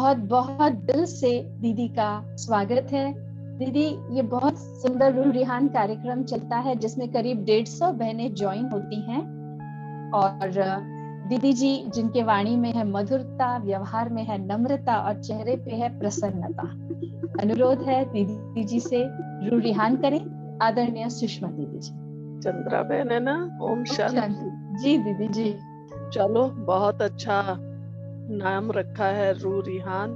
बहुत बहुत दिल से दीदी का स्वागत है। दीदी, ये बहुत सुंदर रूह रिहान कार्यक्रम चलता है जिसमें करीब 150 बहनें ज्वाइन होती हैं और दीदी जी जिनके वाणी में है मधुरता, व्यवहार में है नम्रता और चेहरे पे है प्रसन्नता। अनुरोध है दीदी जी से रूह रिहान करें। आदरणीय सुषमा दीदी जी। चंद्रा बहन है ना? ओम शांति। जी दीदी जी। चलो, बहुत अच्छा नाम रखा है रूह रिहान।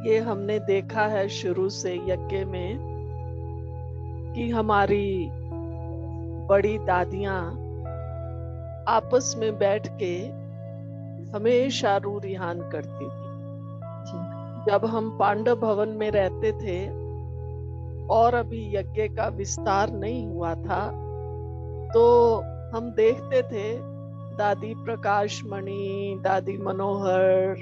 ये हमने देखा है शुरू से यज्ञ में कि हमारी बड़ी दादियां आपस में बैठ के हमेशा रूह रिहान करती थी। जब हम पांडव भवन में रहते थे और अभी यज्ञ का विस्तार नहीं हुआ था, तो हम देखते थे दादी प्रकाश मणि, दादी मनोहर,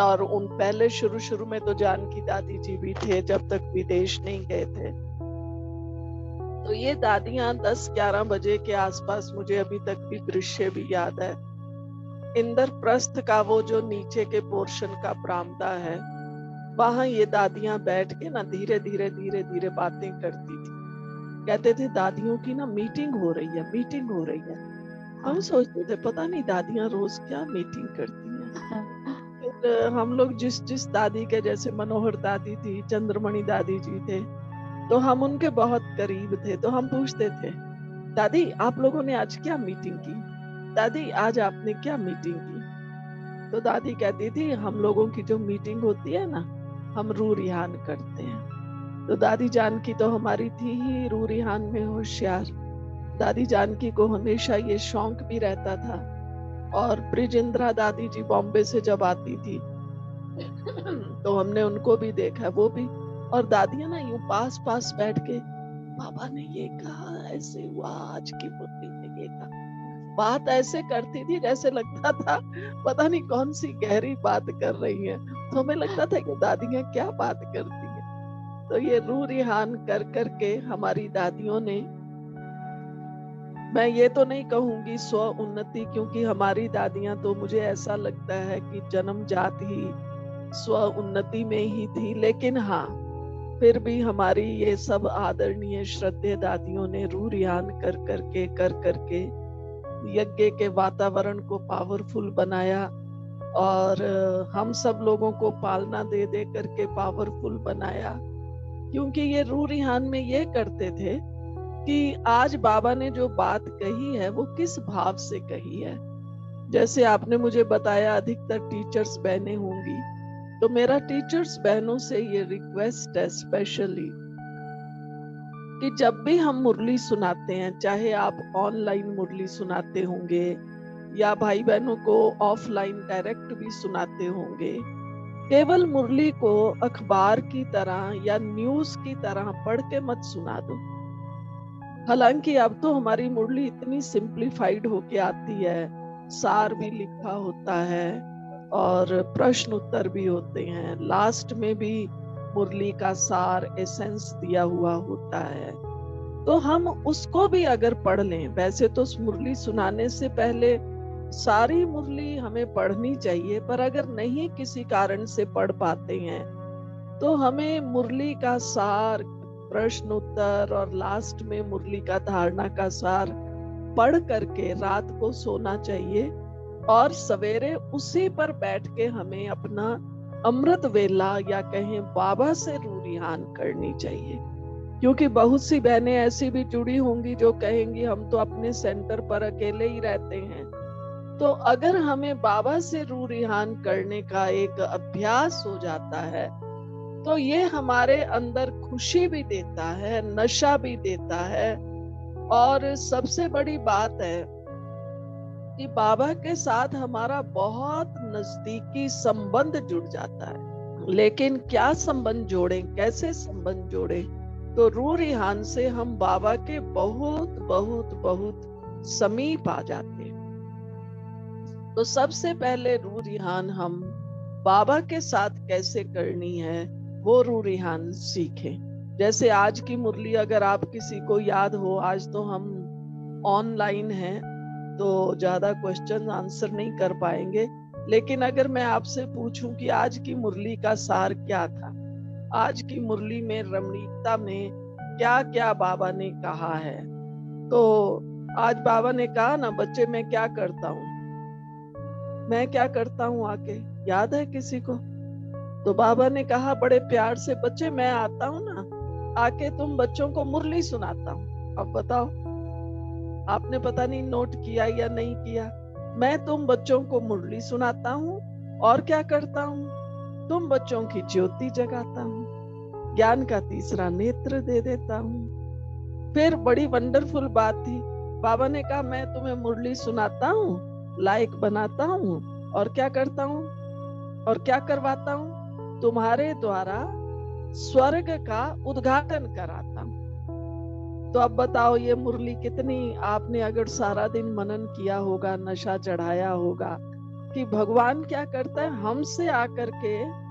और उन पहले शुरू में तो जानकी दादी जी भी थे जब तक विदेश नहीं गए थे। तो ये दादियां 10-11 बजे के आसपास, मुझे अभी तक भी दृश्य भी याद है, इंद्रप्रस्थ का वो जो नीचे के पोर्शन का बरामदा है, वहां ये दादियां बैठ के ना धीरे धीरे बातें करती थी। कहते थे दादियों की ना मीटिंग हो रही है, मीटिंग हो रही है। हम सोचते थे पता नहीं दादियां रोज क्या मीटिंग करती हैं। फिर हम लोग जिस दादी के, जैसे मनोहर दादी थी, चंद्रमणि दादी जी थे, तो हम उनके बहुत करीब थे, तो हम पूछते थे दादी आप लोगों ने आज क्या मीटिंग की, दादी आज आपने क्या मीटिंग की। तो दादी कहती थी हम लोगों की जो मीटिंग होती है ना, हम रूह रिहान करते हैं। तो दादी जानकी तो हमारी थी ही रूह रिहान में होशियार। दादी जानकी को हमेशा ये शौक भी रहता था। और ब्रिजेंद्रा दादी जी बॉम्बे से जब आती थी तो हमने उनको भी देखा, वो भी। और दादियां ना यूं पास पास बैठ के, बाबा ने ये कहा, ऐसे हुआ, आज की मुरली ने ये कहा, बात ऐसे करती थी जैसे लगता था पता नहीं कौन सी गहरी बात कर रही है। तो हमें लगता था कि दादियां क्या बात करती हैं। तो ये रूह रिहान कर करके हमारी दादियों ने, मैं ये तो नहीं कहूंगी स्व उन्नति, क्योंकि हमारी दादियां तो मुझे ऐसा लगता है कि जन्मजात ही स्व उन्नति में ही थी, लेकिन हाँ फिर भी हमारी ये सब आदरणीय श्रद्धेय दादियों ने रूह रिहान कर करके यज्ञ के वातावरण को पावरफुल बनाया और हम सब लोगों को पालना दे दे करके पावरफुल बनाया। क्योंकि ये रूह रिहान में ये करते थे कि आज बाबा ने जो बात कही है वो किस भाव से कही है। जैसे आपने मुझे बताया अधिकतर टीचर्स बहनें होंगी, तो मेरा टीचर्स बहनों से ये रिक्वेस्ट है स्पेशली कि जब भी हम मुरली सुनाते हैं, चाहे आप ऑनलाइन मुरली सुनाते होंगे या भाई बहनों को ऑफलाइन डायरेक्ट भी सुनाते होंगे, केवल मुरली को अखबार की तरह या न्यूज की तरह पढ़ के मत सुना दो। हालांकि अब तो हमारी मुरली इतनी सिंप्लीफाइड होके आती है, सार भी लिखा होता है और प्रश्न उत्तर भी होते हैं, लास्ट में भी मुरली का सार एसेंस दिया हुआ होता है। तो हम उसको भी अगर पढ़ लें, वैसे तो मुरली सुनाने से पहले सारी मुरली हमें पढ़नी चाहिए, पर अगर नहीं किसी कारण से पढ़ पाते हैं तो हमें मुरली का सार, प्रश्न उत्तर और लास्ट में मुरली का धारणा का सार पढ़ करके रात को सोना चाहिए और सवेरे उसी पर बैठ के हमें अपना अमृत वेला या कहें बाबा से रूह रिहान करनी चाहिए। क्योंकि बहुत सी बहनें ऐसी भी जुड़ी होंगी जो कहेंगी हम तो अपने सेंटर पर अकेले ही रहते हैं। तो अगर हमें बाबा से रूह रिहान करने का एक अभ्यास हो जाता है तो ये हमारे अंदर खुशी भी देता है, नशा भी देता है, और सबसे बड़ी बात है कि बाबा के साथ हमारा बहुत नजदीकी संबंध जुड़ जाता है। लेकिन क्या संबंध जोड़े, कैसे संबंध जोड़े? तो रूह रिहान से हम बाबा के बहुत बहुत बहुत समीप आ जाते हैं। तो सबसे पहले रूह रिहान हम बाबा के साथ कैसे करनी है वो रूह रिहान सीखें। जैसे आज की मुरली अगर आप किसी को याद हो, आज तो हम ऑनलाइन हैं तो ज्यादा क्वेश्चन आंसर नहीं कर पाएंगे, लेकिन अगर मैं आपसे पूछूं कि आज की मुरली का सार क्या था, आज की मुरली में रमणीकता में क्या क्या बाबा ने कहा है, तो आज बाबा ने कहा ना, बच्चे मैं क्या करता हूँ, मैं क्या करता हूँ आके, याद है किसी को? तो बाबा ने कहा बड़े प्यार से, बच्चे मैं आता हूँ ना, आके तुम बच्चों को मुरली सुनाता हूँ। अब बताओ, आपने पता नहीं नोट किया या नहीं किया। मैं तुम बच्चों को मुरली सुनाता हूँ और क्या करता हूँ, तुम बच्चों की ज्योति जगाता हूँ, ज्ञान का तीसरा नेत्र दे देता हूँ। फिर बड़ी वंडरफुल बात थी, बाबा ने कहा मैं तुम्हें मुरली सुनाता हूँ, लायक बनाता हूँ, और क्या करता हूँ, और क्या करवाता हूँ, तुम्हारे द्वारा स्वर्ग का उद्घाटन कराता हूँ। तो अब बताओ ये मुरली कितनी, आपने अगर सारा दिन मनन किया होगा, नशा चढ़ाया होगा कि भगवान क्या करता है, हमसे आकर के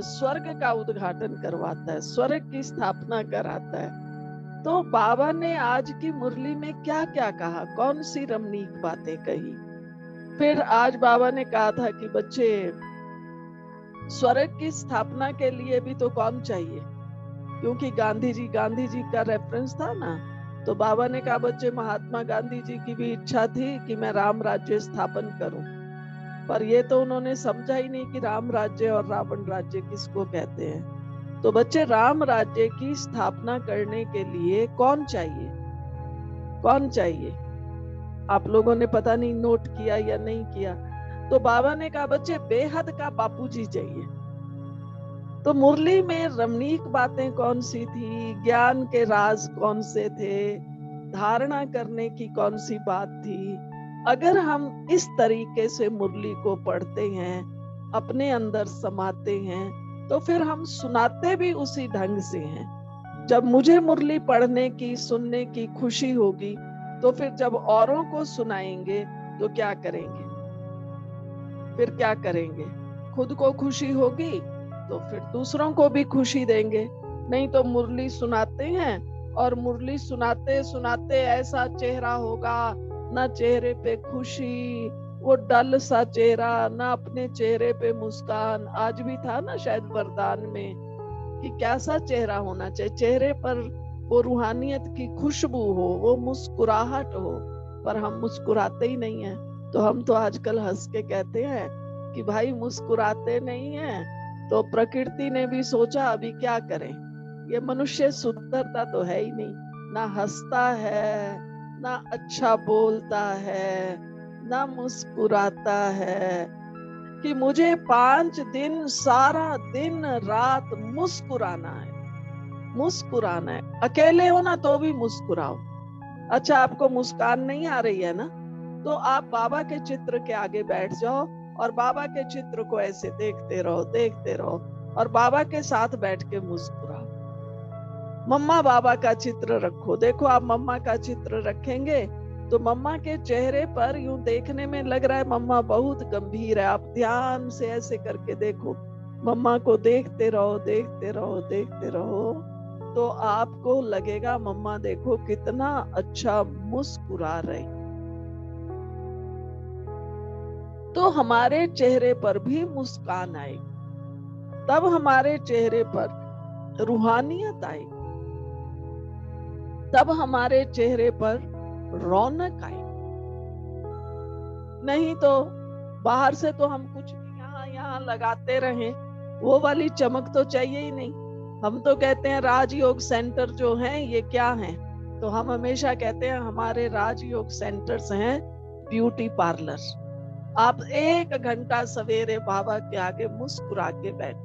स्वर्ग का उद्घाटन करवाता है, स्वर्ग की स्थापना कराता है। तो बाबा ने आज की मुरली में क्या क्या कहा, कौन सी रमणीक बातें कही। फिर आज बाबा ने कहा था कि बच्चे स्वर्ग की स्थापना के लिए भी तो कौन चाहिए, क्योंकि गांधी जी का रेफरेंस था ना। तो बाबा ने कहा बच्चे महात्मा गांधी जी की भी इच्छा थी कि मैं राम राज्य स्थापन करूं, पर ये तो उन्होंने समझा ही नहीं कि राम राज्य और रावण राज्य किसको कहते हैं। तो बच्चे राम राज्य की स्थापना करने के लिए कौन चाहिए, कौन चाहिए? आप लोगों ने पता नहीं नोट किया या नहीं किया। तो बाबा ने कहा बच्चे बेहद का बापूजी चाहिए। तो मुरली में रमणीक बातें कौन सी थी, ज्ञान के राज कौन से थे, धारणा करने की कौन सी बात थी। अगर हम इस तरीके से मुरली को पढ़ते हैं, अपने अंदर समाते हैं, तो फिर हम सुनाते भी उसी ढंग से हैं। जब मुझे मुरली पढ़ने की, सुनने की खुशी होगी, तो फिर जब औरों को सुनाएंगे तो क्या करेंगे, फिर क्या करेंगे? खुद को खुशी होगी तो फिर दूसरों को भी खुशी देंगे। नहीं तो मुरली सुनाते हैं और मुरली सुनाते सुनाते ऐसा चेहरा होगा, ना चेहरे पे खुशी, वो डल सा चेहरा, ना अपने चेहरे पे मुस्कान। आज भी था ना शायद वरदान में कि कैसा चेहरा होना चाहिए, चेहरे पर वो रूहानियत की खुशबू हो, वो मुस्कुराहट हो, पर हम मुस्कुराते ही नहीं हैं। तो हम तो आजकल हंस के कहते हैं कि भाई मुस्कुराते नहीं हैं। तो प्रकृति ने भी सोचा अभी क्या करें, ये मनुष्य सुंदरता तो है ही नहीं, ना हंसता है, ना अच्छा बोलता है, ना मुस्कुराता है, कि मुझे 5 दिन सारा दिन रात मुस्कुराना है, मुस्कुराना है। अकेले हो ना तो भी मुस्कुराओ। अच्छा आपको मुस्कान नहीं आ रही है ना, तो आप बाबा के चित्र के आगे बैठ जाओ और बाबा के चित्र को ऐसे देखते रहो, देखते रहो, और बाबा के साथ बैठ के मुस्कुराओ। मम्मा बाबा का चित्र रखो, देखो आप मम्मा का चित्र रखेंगे तो मम्मा के चेहरे पर यूं देखने में लग रहा है मम्मा बहुत गंभीर है। आप ध्यान से ऐसे करके देखो, मम्मा को देखते रहो, देखते रहो, देखते रहो, तो आपको लगेगा मम्मा देखो कितना अच्छा मुस्कुरा रही। तो हमारे चेहरे पर भी मुस्कान आएगी, तब हमारे चेहरे पर रूहानियत आएगी, तब हमारे चेहरे पर रौनक आएगी। नहीं तो बाहर से तो हम कुछ भी यहाँ यहाँ लगाते रहें, वो वाली चमक तो चाहिए ही नहीं। हम तो कहते हैं राजयोग सेंटर जो हैं ये क्या हैं, तो हम हमेशा कहते हैं हमारे राजयोग सेंटर्स हैं ब्यूटी पार्लर। आप 1 घंटा सवेरे बाबा के आगे मुस्कुरा के बैठ,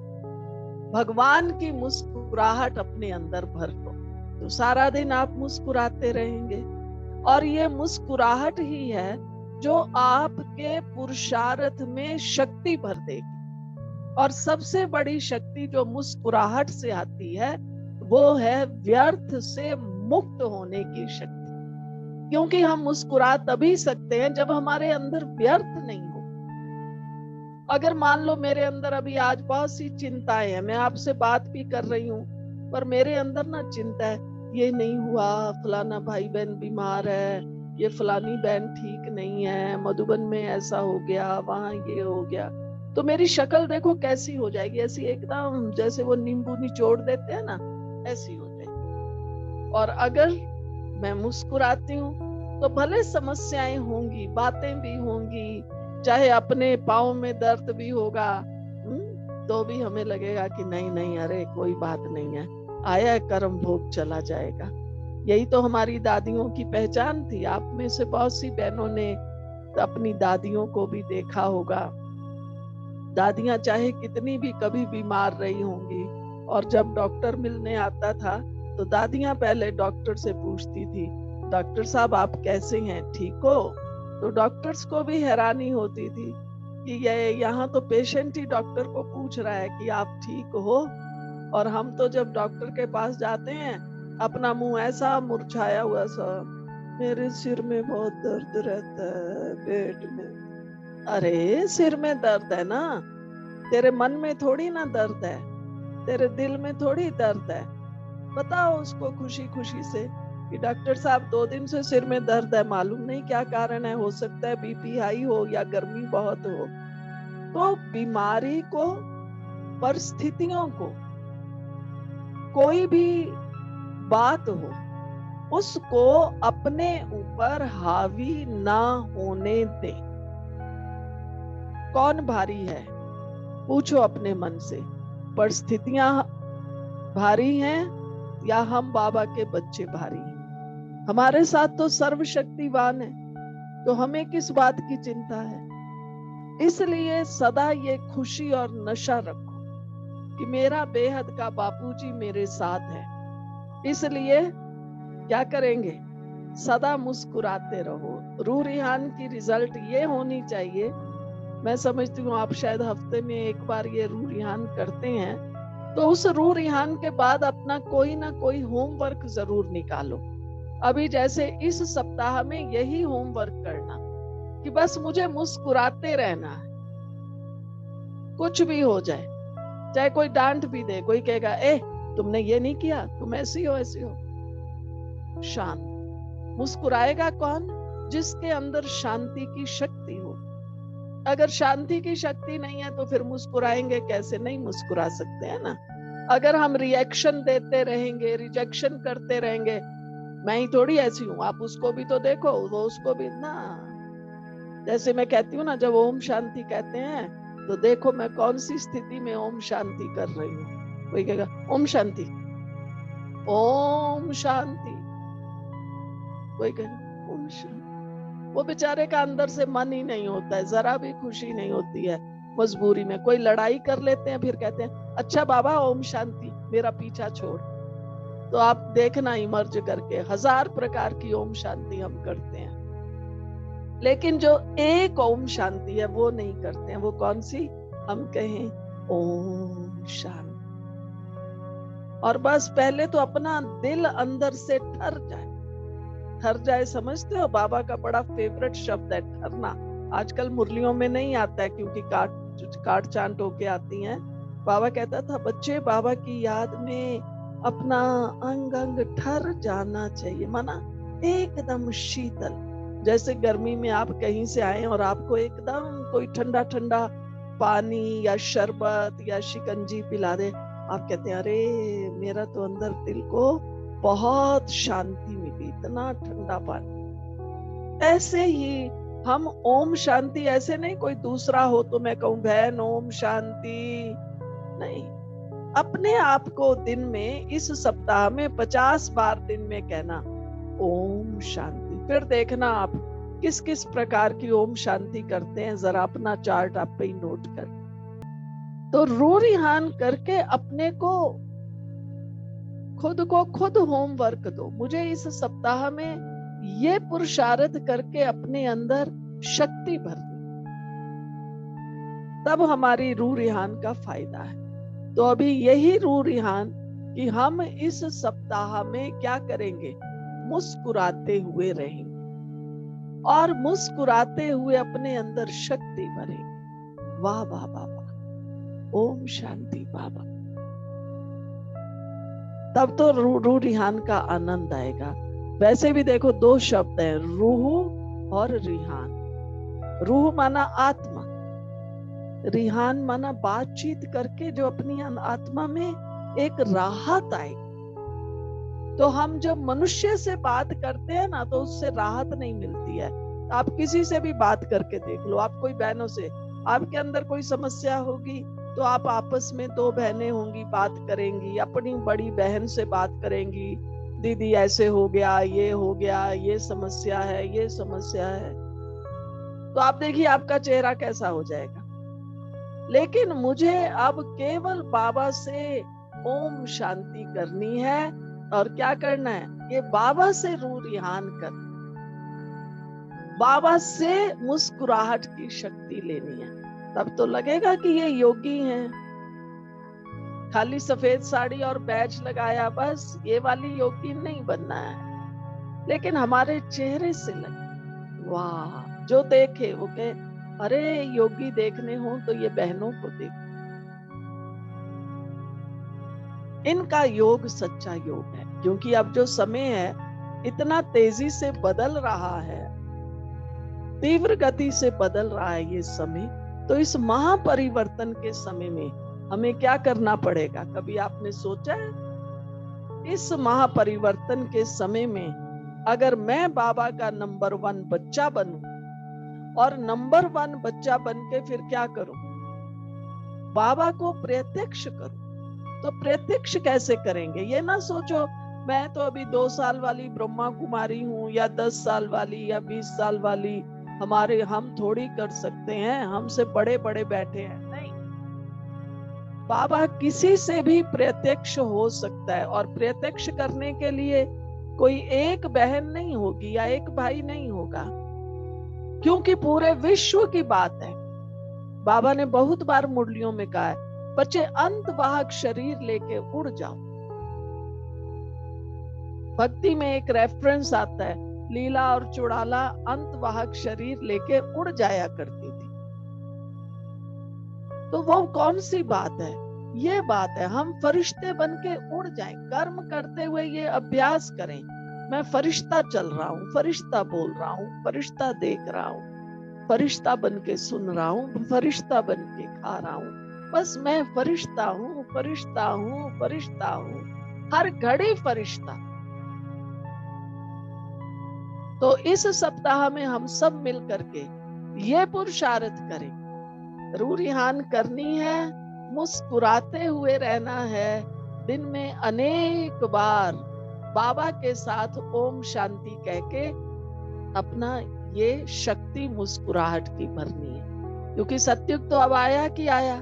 भगवान की मुस्कुराहट अपने अंदर भर लो, तो सारा दिन आप मुस्कुराते रहेंगे। और ये मुस्कुराहट ही है जो आपके पुरुषार्थ में शक्ति भर देगी। और सबसे बड़ी शक्ति जो मुस्कुराहट से आती है वो है व्यर्थ से मुक्त होने की शक्ति। क्योंकि हम मुस्कुरा तभी सकते हैं जब हमारे अंदर व्यर्थ नहीं हो। अगर मान लो मेरे अंदर अभी आज बहुत सी चिंताएं हैं, मैं आपसे बात भी कर रही हूँ, पर मेरे अंदर ना चिंता है, ये नहीं हुआ, फलाना भाई बहन बीमार है, ये फलानी बहन ठीक नहीं है, मधुबन में ऐसा हो गया, वहां ये हो गया, तो मेरी शक्ल देखो कैसी हो जाएगी, ऐसी एकदम जैसे वो नींबू निचोड़ देते हैं ना, ऐसी हो जाएगी। और अगर मैं मुस्कुराती हूँ तो भले समस्याएं होंगी, बातें भी होंगी, चाहे अपने पाँव में दर्द भी होगा, तो भी हमें लगेगा कि नहीं नहीं, अरे कोई बात नहीं है, आया कर्म भोग चला जाएगा। यही तो हमारी दादियों की पहचान थी। आप में से बहुत सी बहनों ने अपनी दादियों को भी देखा होगा। दादियां चाहे कितनी भी कभी बीमार रही होंगी, और जब डॉक्टर मिलने आता था तो दादियां पहले डॉक्टर से पूछती थी, डॉक्टर साहब आप कैसे हैं, ठीक हो? तो डॉक्टर्स को भी हैरानी होती थी कि ये यहाँ तो पेशेंट ही डॉक्टर को पूछ रहा है कि आप ठीक हो, और हम तो जब डॉक्टर के पास जाते हैं अपना मुंह ऐसा मुरझाया हुआ सा, मेरे सिर में बहुत दर्द रहता है, पेट में। अरे सिर में दर्द है ना, तेरे मन में थोड़ी ना दर्द है, तेरे दिल में थोड़ी दर्द है। बताओ उसको खुशी खुशी से कि डॉक्टर साहब 2 दिन से सिर में दर्द है, मालूम नहीं क्या कारण है, हो सकता है बीपी हाई हो या गर्मी बहुत हो। तो बीमारी को, परिस्थितियों को, कोई भी बात हो, उसको अपने ऊपर हावी ना होने दे। कौन भारी है? पूछो अपने मन से। परिस्थितियां भारी हैं या हम बाबा के बच्चे भारी हैं? हमारे साथ तो सर्वशक्तिवान है, तो हमें किस बात की चिंता है? इसलिए सदा ये खुशी और नशा रखो कि मेरा बेहद का बापूजी मेरे साथ है। इसलिए क्या करेंगे? सदा मुस्कुराते रहो। रूह रिहान की रिजल्ट ये होनी चाहिए, मैं समझती हूँ आप शायद हफ्ते में एक बार ये रूह रिहान करते हैं, तो उस रूह रिहान के बाद अपना कोई ना कोई होमवर्क जरूर निकालो। अभी जैसे इस सप्ताह में यही होमवर्क करना कि बस मुझे मुस्कुराते रहना है, कुछ भी हो जाए, चाहे कोई डांट भी दे, कोई कहेगा ए तुमने ये नहीं किया, तुम ऐसी हो ऐसी हो, शांत। मुस्कुराएगा कौन? जिसके अंदर शांति की शक्ति हो। अगर शांति की शक्ति नहीं है तो फिर मुस्कुराएंगे कैसे? नहीं मुस्कुरा सकते हैं ना। अगर हम रिएक्शन देते रहेंगे, रिजेक्शन करते रहेंगे, मैं ही थोड़ी ऐसी हूँ, आप उसको भी तो देखो, वो उसको भी ना। जैसे मैं कहती हूँ ना, जब ओम शांति कहते हैं तो देखो मैं कौन सी स्थिति में ओम शांति कर रही हूँ। कोई कहेगा ओम शांति, ओम शांति, कोई कहेगा ओम शांति। वो बेचारे का अंदर से मन ही नहीं होता है, जरा भी खुशी नहीं होती है। मजबूरी में कोई लड़ाई कर लेते हैं, फिर कहते हैं अच्छा बाबा ओम शांति, मेरा पीछा छोड़। तो आप देखना इमर्ज करके 1000 प्रकार की ओम शांति हम करते हैं, लेकिन जो एक ओम शांति है वो नहीं करते हैं। वो कौन सी? हम कहें ओम शांति। और बस पहले तो अपना दिल अंदर से ठर जाए। ठर जाए समझते हो? बाबा का बड़ा फेवरेट शब्द है ठरना। आजकल मुरलियों में नहीं आता है क्योंकि काट चांट होके आती हैं। बाबा कहता था बच्चे बाबा की याद में अपना अंग अंग ठर जाना चाहिए, माना एकदम शीतल। जैसे गर्मी में आप कहीं से आए और आपको एकदम कोई ठंडा ठंडा पानी या शरबत या शिकंजी पिला दे, आप कहते हैं अरे मेरा तो अंदर दिल को बहुत शांति मिली, इतना ठंडा पानी। ऐसे ही हम ओम शांति, ऐसे नहीं कोई दूसरा हो तो मैं कहूं बहन ओम शांति, नहीं। अपने आप को दिन में, इस सप्ताह में 50 बार दिन में कहना ओम शांति। फिर देखना आप किस किस प्रकार की ओम शांति करते हैं, जरा अपना चार्ट आप पे ही नोट कर। तो रूह रिहान करके अपने को, खुद को खुद होमवर्क दो। मुझे इस सप्ताह में ये पुरुषार्थ करके अपने अंदर शक्ति भरनी, तब हमारी रूह रिहान का फायदा है। तो अभी यही रूह रिहान कि हम इस सप्ताह में क्या करेंगे? मुस्कुराते हुए रहेंगे और मुस्कुराते हुए अपने अंदर शक्ति भरेंगे। वाह वाह वाह वाह, ओम शांति बाबा। तब तो रूह रिहान का आनंद आएगा। वैसे भी देखो दो शब्द हैं, रूह और रिहान। रूह माना आत्मा, रिहान माना बातचीत करके जो अपनी आत्मा में एक राहत आए। तो हम जब मनुष्य से बात करते हैं ना तो उससे राहत नहीं मिलती है। आप किसी से भी बात करके देख लो, आप कोई बहनों से, आपके अंदर कोई समस्या होगी तो आप आपस में दो बहनें होंगी, बात करेंगी, अपनी बड़ी बहन से बात करेंगी, दीदी ऐसे हो गया, ये समस्या है, ये समस्या है, तो आप देखिए आपका चेहरा कैसा हो जाएगा। लेकिन मुझे अब केवल बाबा से ओम शांति करनी है और क्या करना है, ये बाबा से रूह रिहान कर, बाबा से मुस्कुराहट की शक्ति लेनी है। तब तो लगेगा कि ये योगी हैं। खाली सफेद साड़ी और बैज लगाया बस, ये वाली योगी नहीं बनना है। लेकिन हमारे चेहरे से लगे, वाह, जो देखे वो कहे अरे योगी देखने हो तो ये बहनों को देखो। इनका योग सच्चा योग है, क्योंकि अब जो समय है इतना तेजी से बदल रहा है, तीव्र गति से बदल रहा है ये समय। तो इस महापरिवर्तन के समय में हमें क्या करना पड़ेगा, कभी आपने सोचा है? इस महापरिवर्तन के समय में अगर मैं बाबा का नंबर 1 बच्चा बनूं और नंबर 1 बच्चा बन के फिर क्या करूं, बाबा को प्रत्यक्ष करूं। तो प्रत्यक्ष कैसे करेंगे, ये ना सोचो मैं तो अभी 2 साल वाली ब्रह्मा कुमारी हूं या 10 साल वाली या 20 साल वाली, हम थोड़ी कर सकते हैं, हमसे बड़े बड़े बैठे हैं। नहीं, बाबा किसी से भी प्रत्यक्ष हो सकता है। और प्रत्यक्ष करने के लिए कोई एक बहन नहीं होगी या एक भाई नहीं होगा, क्योंकि पूरे विश्व की बात है। बाबा ने बहुत बार मुरलियों में कहा है, बच्चे अंतवाहक शरीर लेके उड़ जाओ। भक्ति में एक रेफरेंस आता है, लीला और चुड़ाला अंतवाहक शरीर लेके उड़ जाया करती थी। तो वो कौन सी बात है, ये बात है हम फरिश्ते बन के उड़ जाएं। कर्म करते हुए ये अभ्यास करें, मैं फरिश्ता चल रहा हूँ, फरिश्ता बोल रहा हूँ, फरिश्ता देख रहा हूँ, फरिश्ता बन के सुन रहा हूँ, फरिश्ता बन के खा रहा हूँ। बस मैं फरिश्ता हूँ, फरिश्ता हूँ, फरिश्ता हूँ, हर घड़ी फरिश्ता। तो इस सप्ताह में हम सब मिल करके ये पुरुषार्थ करें, रूह रिहान करनी है, मुस्कुराते हुए रहना है, दिन में अनेक बार बाबा के साथ ओम शांति कह के अपना ये शक्ति मुस्कुराहट की भरनी है। क्योंकि सत्युग तो अब आया कि आया,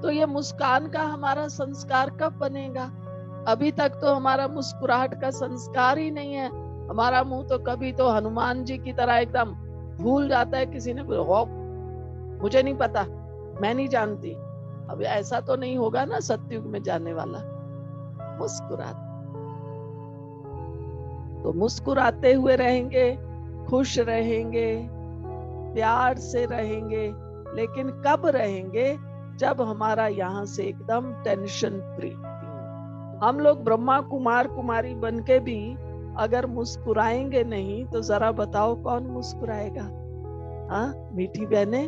तो ये मुस्कान का हमारा संस्कार कब बनेगा? अभी तक तो हमारा मुस्कुराहट का संस्कार ही नहीं है। हमारा मुंह तो कभी तो हनुमान जी की तरह एकदम भूल जाता है, किसी ने हो मुझे नहीं पता, मैं नहीं जानती। अब ऐसा तो नहीं होगा ना सत्युग में जाने वाला। मुस्कुराते, तो मुस्कुराते हुए रहेंगे, खुश रहेंगे, प्यार से रहेंगे। लेकिन कब रहेंगे? जब हमारा यहाँ से एकदम टेंशन फ्री। हम लोग ब्रह्मा कुमार कुमारी बन के भी अगर मुस्कुराएंगे नहीं तो जरा बताओ कौन मुस्कुराएगा? हाँ मीठी बहने,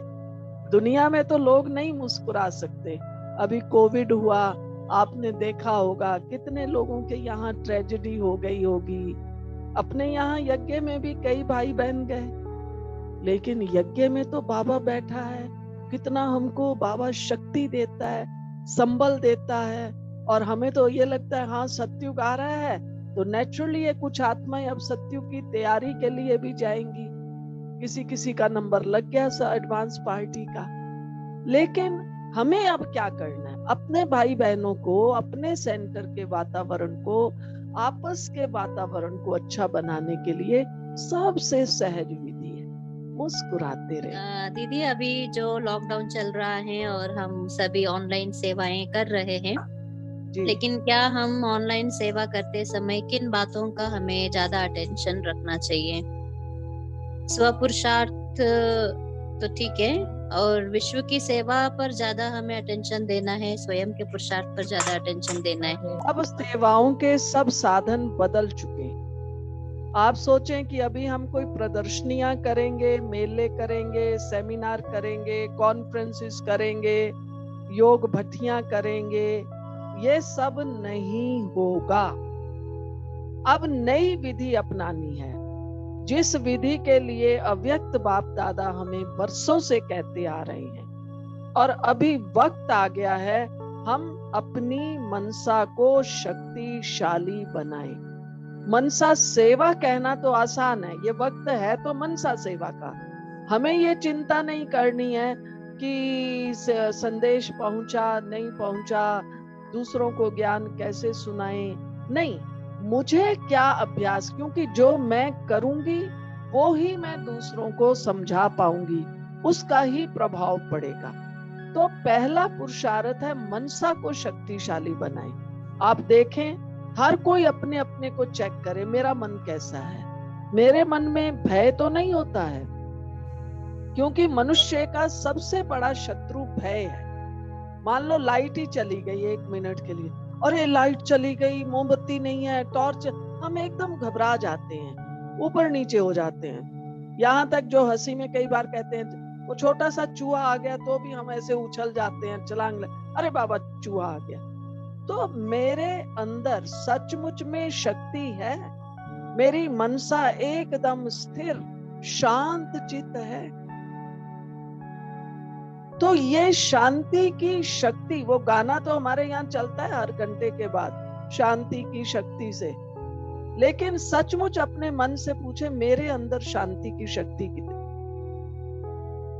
दुनिया में तो लोग नहीं मुस्कुरा सकते। अभी कोविड हुआ, आपने देखा होगा कितने लोगों के यहाँ ट्रेजेडी हो गई होगी। अपने यहाँ यज्ञ में भी कई भाई बहन गए, लेकिन यज्ञ में तो बाबा बैठा है। कितना हमको बाबा शक्ति देता है, संबल देता है। और हमें तो ये लगता है हाँ सत्युग आ रहा है तो नेचुरली ये कुछ आत्माएं अब सत्युग की तैयारी के लिए भी जाएंगी। किसी किसी का नंबर लग गया एडवांस पार्टी का। लेकिन हमें अब क्या करना है? अपने भाई बहनों को, अपने सेंटर के वातावरण को, आपस के वातावरण को अच्छा बनाने के लिए सबसे सहज विधि है मुस्कुराते रहे। दीदी अभी जो लॉकडाउन चल रहा है और हम सभी ऑनलाइन सेवाएं कर रहे हैं, लेकिन क्या हम ऑनलाइन सेवा करते समय किन बातों का हमें ज्यादा अटेंशन रखना चाहिए? स्वपुरुषार्थ तो ठीक है, और विश्व की सेवा पर ज्यादा हमें अटेंशन देना है, स्वयं के पुरुषार्थ पर ज्यादा अटेंशन देना है। अब सेवाओं के सब साधन बदल चुके, आप सोचें कि अभी हम कोई प्रदर्शनियां करेंगे, मेले करेंगे, सेमिनार करेंगे, कॉन्फ्रेंसेस करेंगे, योग भट्टियां करेंगे, ये सब नहीं होगा। अब नई विधि अपनानी है, जिस विधि के लिए अव्यक्त बाप दादा हमें वर्षों से कहते आ रहे हैं। और अभी वक्त आ गया है हम अपनी मनसा को शक्तिशाली बनाएं। मनसा सेवा कहना तो आसान है, ये वक्त है तो मनसा सेवा का। हमें ये चिंता नहीं करनी है कि संदेश पहुंचा नहीं पहुंचा, दूसरों को ज्ञान कैसे सुनाएं। नहीं, मुझे क्या अभ्यास, क्योंकि जो मैं करूंगी वो ही मैं दूसरों को समझा पाऊंगी, उसका ही प्रभाव पड़ेगा। तो पहला पुरुषार्थ है मनसा को शक्तिशाली बनाएं। आप देखें, हर कोई अपने अपने को चेक करे, मेरा मन कैसा है। मेरे मन में भय तो नहीं होता है, क्योंकि मनुष्य का सबसे बड़ा शत्रु भय है। मान लो लाइट ही चली गई 1 मिनट के लिए, और ये लाइट चली गई, मोमबत्ती नहीं है, टॉर्च, हम एकदम घबरा जाते हैं, ऊपर नीचे हो जाते हैं। यहाँ तक जो हंसी में कई बार कहते हैं वो छोटा सा चूहा आ गया तो भी हम ऐसे उछल जाते हैं, छलांग, अरे बाबा चूहा आ गया। तो मेरे अंदर सचमुच में शक्ति है, मेरी मनसा एकदम स्थिर शांत चित्त है। तो ये शांति की शक्ति, वो गाना तो हमारे यहाँ चलता है हर घंटे के बाद, शांति की शक्ति से। लेकिन सचमुच अपने मन से पूछे, मेरे अंदर शांति की शक्ति कितनी?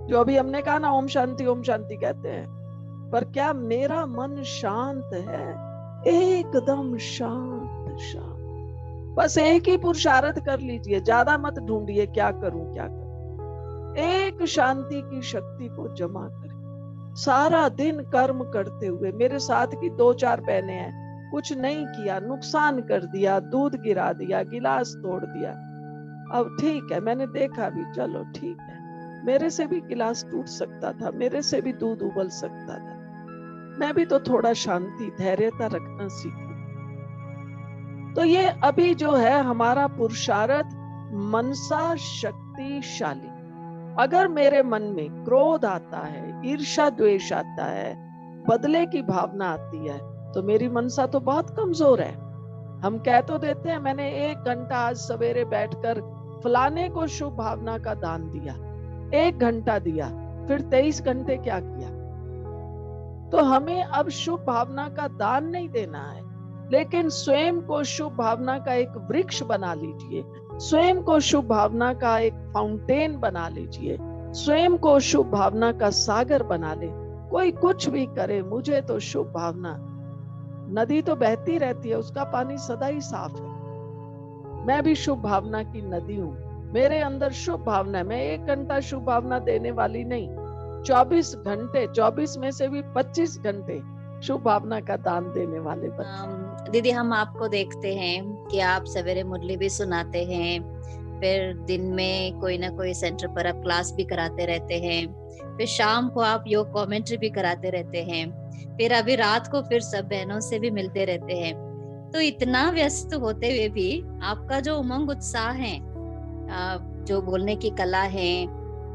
जो अभी हमने कहा ना, ओम शांति कहते हैं, पर क्या मेरा मन शांत है? एकदम शांत शांत। बस एक ही पुरुषार्थ कर लीजिए, ज्यादा मत ढूंढिए क्या करूं क्या करूं। एक शांति की शक्ति को जमा करें। सारा दिन कर्म करते हुए, मेरे साथ की 2-4 बहनें हैं, कुछ नहीं किया, नुकसान कर दिया, दूध गिरा दिया, गिलास तोड़ दिया। अब ठीक है, मैंने देखा भी, चलो ठीक है, मेरे से भी गिलास टूट सकता था, मेरे से भी दूध उबल सकता था, मैं भी तो थोड़ा शांति धैर्यता रखना सीखूं। तो ये अभी जो है हमारा पुरुषार्थ मनसा शक्तिशाली। अगर मेरे मन में क्रोध आता है, ईर्ष्या द्वेष आता है, बदले की भावना आती है, तो मेरी मनसा तो बहुत कमजोर है। हम कह तो देते हैं मैंने 1 घंटा आज सवेरे बैठकर फलाने को शुभ भावना का दान दिया, 1 घंटा दिया, फिर 23 घंटे क्या किया? तो हमें अब शुभ भावना का दान नहीं देना है, लेकिन स्वयं को शुभ भावना का एक वृक्ष बना लीजिए, स्वयं को शुभ भावना का एक फाउंटेन बना लीजिए, स्वयं को शुभ भावना का सागर बना ले। कोई कुछ भी करे, मुझे तो शुभ भावना, नदी तो बहती रहती है, उसका पानी सदा ही साफ है। मैं भी शुभ भावना की नदी हूँ, मेरे अंदर शुभ भावना है। मैं 1 घंटा शुभ भावना देने वाली नहीं, 24 घंटे, 24 में से भी 25 घंटे शुभ भावना का दान देने वाले बच्चे। दीदी, हम आपको देखते हैं कि आप सवेरे मुरली भी सुनाते हैं, फिर दिन में कोई ना कोई सेंटर पर आप क्लास भी कराते रहते हैं, फिर शाम को आप योग कमेंट्री भी कराते रहते हैं, फिर अभी रात को फिर सब बहनों से भी मिलते रहते हैं। तो इतना व्यस्त होते हुए भी आपका जो उमंग उत्साह है, जो बोलने की कला है,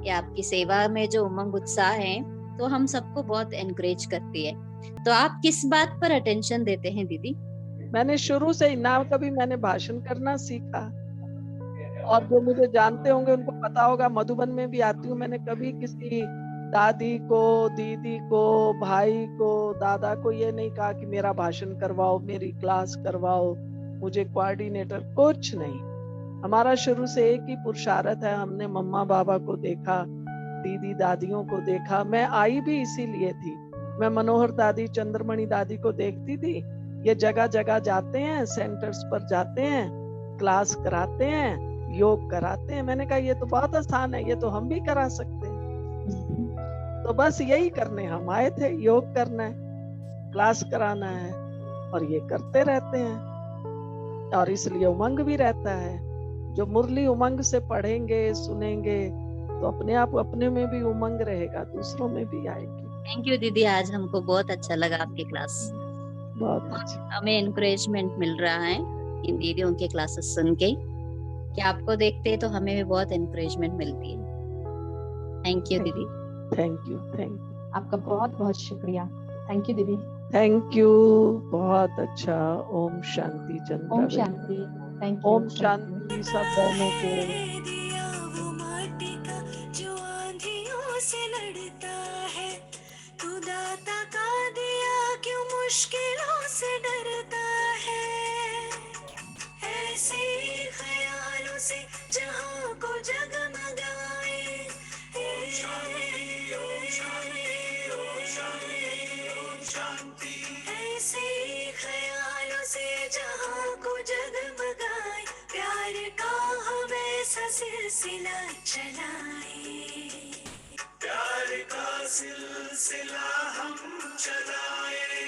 या आपकी सेवा में जो उमंग उत्साह है, तो हम सबको बहुत एनकरेज करती है। तो आप किस बात पर अटेंशन देते हैं दीदी? मैंने शुरू से ही ना कभी मैंने भाषण करना सीखा, और जो मुझे जानते होंगे उनको पता होगा, मधुबन में भी आती हूँ, मैंने कभी किसी दादी को, दीदी को, भाई को, दादा को ये नहीं कहा कि मेरा भाषण करवाओ, मेरी क्लास करवाओ, मुझे कोऑर्डिनेटर, कुछ नहीं। हमारा शुरू से एक ही पुरुषार्थ है। हमने मम्मा बाबा को देखा, दीदी दादियों को देखा। मैं आई भी इसीलिए थी। मैं मनोहर दादी, चंद्रमणि दादी को देखती थी, ये जगह जगह जाते हैं, सेंटर्स पर जाते हैं, क्लास कराते हैं, योग कराते हैं। मैंने कहा ये तो बहुत आसान है, ये तो हम भी करा सकते हैं। तो बस यही करने हम आए थे, योग करना है, क्लास कराना है, और ये करते रहते हैं। और इसलिए उमंग भी रहता है। जो मुरली उमंग से पढ़ेंगे, सुनेंगे, तो अपने आप अपने में भी उमंग रहेगा, दूसरों में भी आएगी। थैंक यू दीदी, आज हमको बहुत अच्छा लगा आपकी क्लास, बहुत अच्छा। हमें एनकरेजमेंट मिल रहा है इन दीदियों के क्लासेस सुन के। कि आपको देखते हैं तो हमें भी बहुत एनकरेजमेंट मिलती है। थैंक यू दीदी। Thank you, thank you. आपका बहुत बहुत शुक्रिया। थैंक यू दीदी। थैंक यू, बहुत अच्छा। ओम शांति चंद्र। ओम शांति। Thank you. ओम शांति सब बहनों को। जो आंधियों से लड़ता है, तू दाता का दिया क्यों मुश्किलों से डरता है। ऐसे ख्यालों से जहां को जगमगाए, ऐसे ख्यालों से जहां को जगमगाए, प्यार का हम ऐसा सिलसिला चलाए, प्यार का सिलसिला हम चलाए।